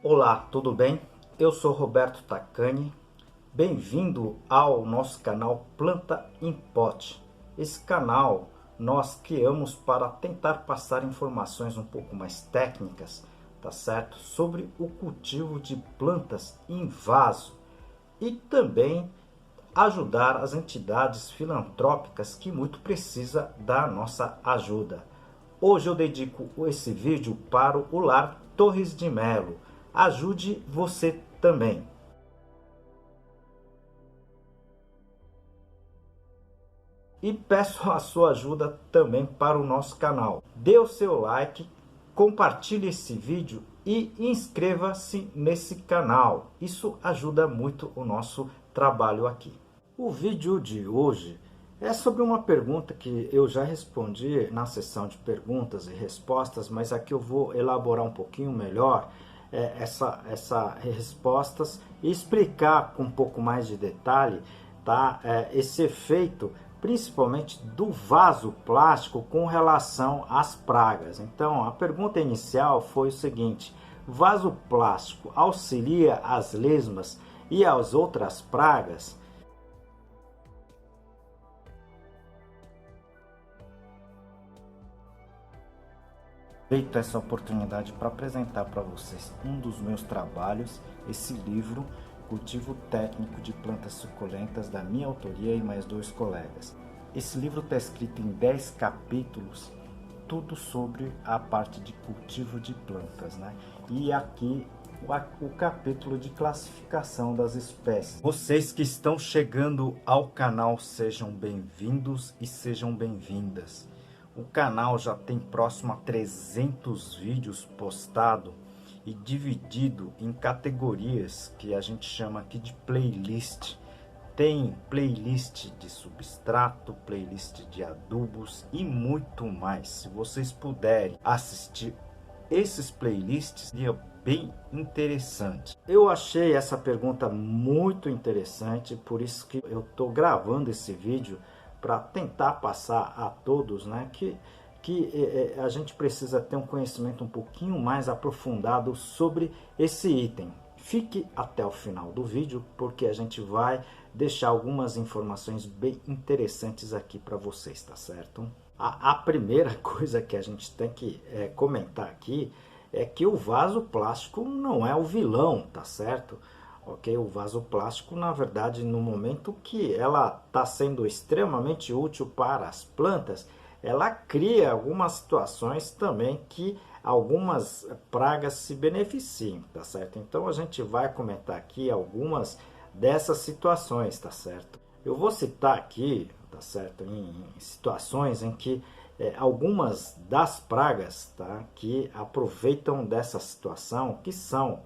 Olá, tudo bem? Eu sou Roberto Tacani. Bem-vindo ao nosso canal Planta em Pote. Esse canal nós criamos para tentar passar informações um pouco mais técnicas, tá certo? Sobre o cultivo de plantas em vaso e também ajudar as entidades filantrópicas que muito precisa da nossa ajuda. Hoje eu dedico esse vídeo para o Lar Torres de Melo. Ajude você também. E peço a sua ajuda também para o nosso canal. Dê o seu like, compartilhe esse vídeo e inscreva-se nesse canal. Isso ajuda muito o nosso trabalho aqui. O vídeo de hoje é sobre uma pergunta que eu já respondi na sessão de perguntas e respostas, mas aqui eu vou elaborar um pouquinho melhor essas respostas e explicar com um pouco mais de detalhe, tá? Esse efeito, principalmente do vaso plástico com relação às pragas. Então, a pergunta inicial foi o seguinte: vaso plástico auxilia as lesmas e as outras pragas? Aproveito essa oportunidade para apresentar para vocês um dos meus trabalhos, esse livro, Cultivo Técnico de Plantas Suculentas, da minha autoria e mais 2 colegas. Esse livro está escrito em 10 capítulos, tudo sobre a parte de cultivo de plantas, né? E aqui o capítulo de classificação das espécies. Vocês que estão chegando ao canal, sejam bem-vindos e sejam bem-vindas. O canal já tem próximo a 300 vídeos postados e dividido em categorias que a gente chama aqui de playlist. Tem playlist de substrato, playlist de adubos e muito mais. Se vocês puderem assistir esses playlists, seria bem interessante. Eu achei essa pergunta muito interessante, por isso que eu estou gravando esse vídeo para tentar passar a todos, né, que a gente precisa ter um conhecimento um pouquinho mais aprofundado sobre esse item. Fique até o final do vídeo, porque a gente vai deixar algumas informações bem interessantes aqui para vocês, tá certo? A primeira coisa que a gente tem que comentar aqui é que o vaso plástico não é o vilão, tá certo? Ok, o vaso plástico, na verdade, no momento que ela está sendo extremamente útil para as plantas, ela cria algumas situações também que algumas pragas se beneficiam, tá certo? Então a gente vai comentar aqui algumas dessas situações, tá certo? Eu vou citar aqui, tá certo, em situações em que algumas das pragas, tá, que aproveitam dessa situação, que são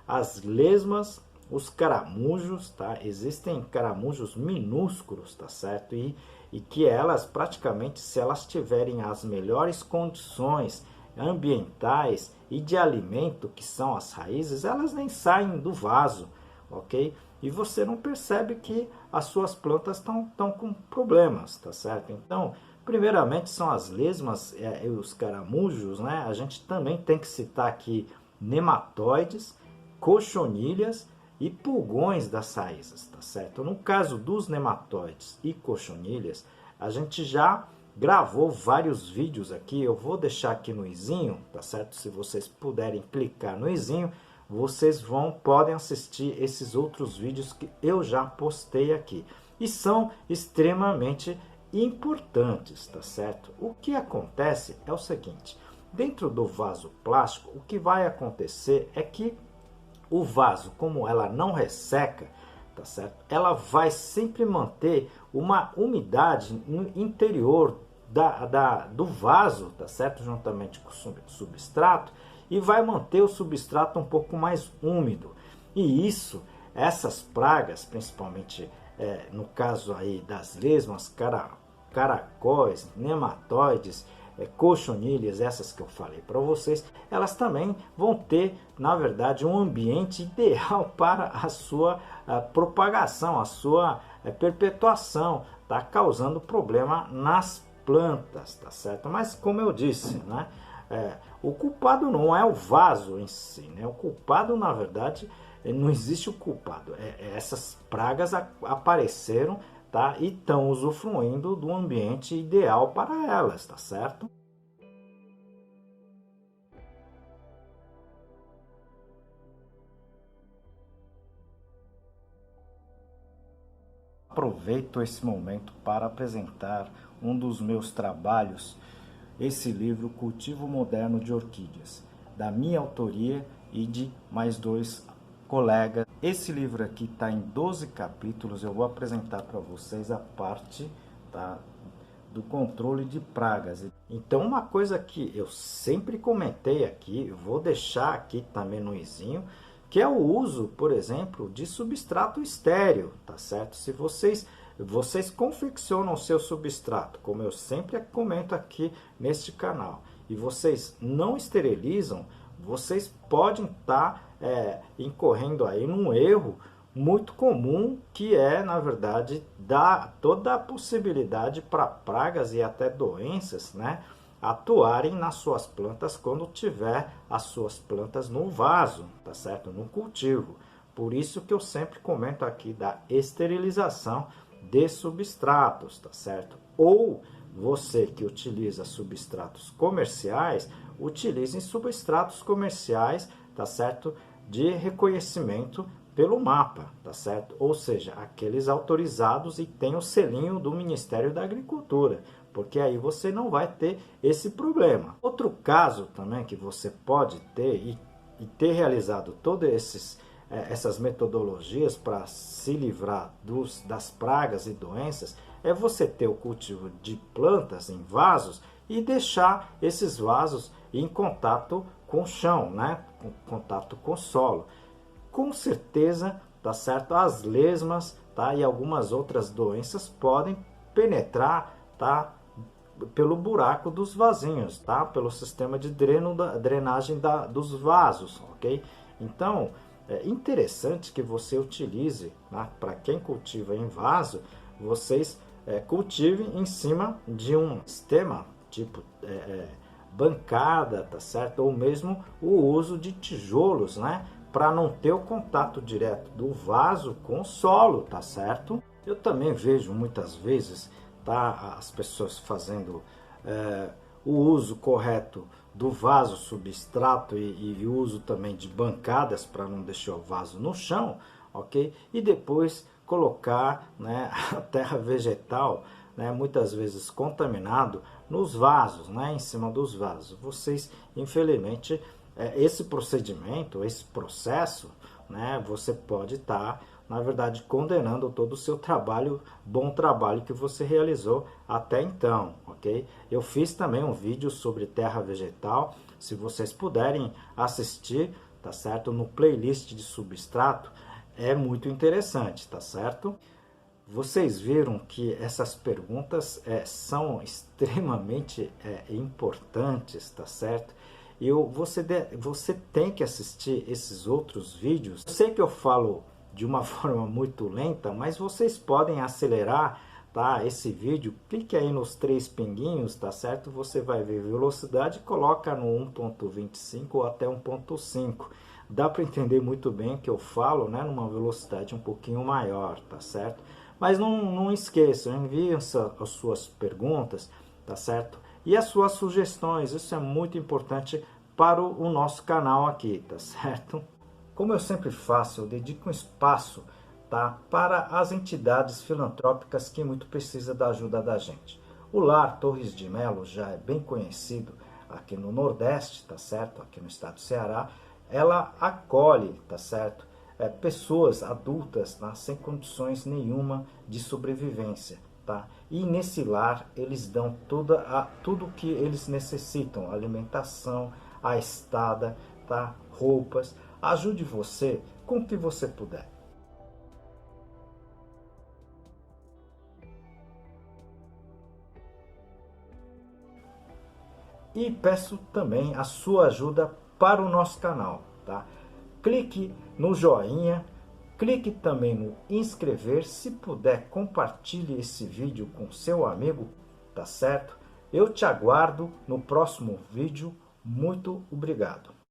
as lesmas, os caramujos, tá? Existem caramujos minúsculos, tá certo? E que elas praticamente, se elas tiverem as melhores condições ambientais e de alimento, que são as raízes, elas nem saem do vaso, ok? E você não percebe que as suas plantas estão com problemas, tá certo? Então, primeiramente são as lesmas e os caramujos, né? A gente também tem que citar aqui nematóides, cochonilhas e pulgões das raízes, tá certo? No caso dos nematóides e cochonilhas, a gente já gravou vários vídeos aqui, eu vou deixar aqui no izinho, tá certo? Se vocês puderem clicar no izinho, vocês podem assistir esses outros vídeos que eu já postei aqui. E são extremamente importantes, tá certo? O que acontece é o seguinte: dentro do vaso plástico, o que vai acontecer é que o vaso, como ela não resseca, tá certo? Ela vai sempre manter uma umidade no interior do vaso, tá certo? Juntamente com o substrato, e vai manter o substrato um pouco mais úmido. E isso, essas pragas, principalmente no caso aí das lesmas, caracóis, nematóides, cochonilhas, essas que eu falei para vocês, elas também vão ter, na verdade, um ambiente ideal para a sua propagação, a sua perpetuação, tá causando problema nas plantas, tá certo? Mas como eu disse, né, O culpado não é o vaso em si, né? O culpado, na verdade, não existe o culpado. Essas pragas apareceram, tá? E estão usufruindo do ambiente ideal para elas, tá certo? Aproveito esse momento para apresentar um dos meus trabalhos, esse livro Cultivo Moderno de Orquídeas, da minha autoria e de mais dois colegas. Esse livro aqui está em 12 capítulos, eu vou apresentar para vocês a parte, tá, do controle de pragas. Então, uma coisa que eu sempre comentei aqui, eu vou deixar aqui também no izinho, que é o uso, por exemplo, de substrato estéreo, tá certo? Se vocês confeccionam o seu substrato, como eu sempre comento aqui neste canal, e vocês não esterilizam, vocês podem estar incorrendo aí num erro muito comum, que é, na verdade, dar toda a possibilidade para pragas e até doenças, né, atuarem nas suas plantas quando tiver as suas plantas no vaso, tá certo? No cultivo. Por isso que eu sempre comento aqui da esterilização de substratos, tá certo? Ou você que utiliza substratos comerciais, utilize substratos comerciais, tá certo? De reconhecimento pelo mapa, tá certo? Ou seja, aqueles autorizados e tem o selinho do Ministério da Agricultura, porque aí você não vai ter esse problema. Outro caso também que você pode ter e ter realizado todas essas metodologias para se livrar das pragas e doenças é você ter o cultivo de plantas em vasos e deixar esses vasos em contato com o chão, né? Em contato com o solo. Com certeza, tá certo? As lesmas, tá? E algumas outras doenças podem penetrar, tá? Pelo buraco dos vasinhos, tá? Pelo sistema de drenagem dos vasos, ok? Então, é interessante que você utilize, né? Para quem cultiva em vaso, vocês cultivem em cima de um sistema tipo bancada, tá certo? Ou mesmo o uso de tijolos, né? Para não ter o contato direto do vaso com o solo, tá certo? Eu também vejo muitas vezes, tá, as pessoas fazendo o uso correto do vaso substrato e uso também de bancadas para não deixar o vaso no chão, ok? E depois colocar, né, a terra vegetal, né, muitas vezes contaminado nos vasos, né, em cima dos vasos. Vocês, infelizmente, esse procedimento, esse processo, né, você pode estar, na verdade, condenando todo o seu trabalho, bom trabalho que você realizou até então, ok? Eu fiz também um vídeo sobre terra vegetal, se vocês puderem assistir, tá certo? No playlist de substrato, é muito interessante, tá certo? Vocês viram que essas perguntas são extremamente importantes, tá certo? Você tem que assistir esses outros vídeos. Eu sei que eu falo de uma forma muito lenta, mas vocês podem acelerar, tá, esse vídeo. Clique aí nos 3 pinguinhos, tá certo? Você vai ver velocidade, coloca no 1.25 ou até 1.5. Dá para entender muito bem que eu falo, né, numa velocidade um pouquinho maior, tá certo? Mas não esqueçam, enviem as suas perguntas, tá certo? E as suas sugestões, isso é muito importante para o nosso canal aqui, tá certo? Como eu sempre faço, eu dedico um espaço, tá, para as entidades filantrópicas que muito precisam da ajuda da gente. O Lar Torres de Melo já é bem conhecido aqui no Nordeste, tá certo? Aqui no estado do Ceará. Ela acolhe, tá certo? Pessoas adultas, tá, sem condições nenhuma de sobrevivência. Tá? E nesse lar eles dão tudo que eles necessitam, alimentação, a estada, tá? Roupas. Ajude você com o que você puder. E peço também a sua ajuda para o nosso canal, tá? Clique no joinha, clique também no inscrever, se puder compartilhe esse vídeo com seu amigo, tá certo? Eu te aguardo no próximo vídeo. Muito obrigado.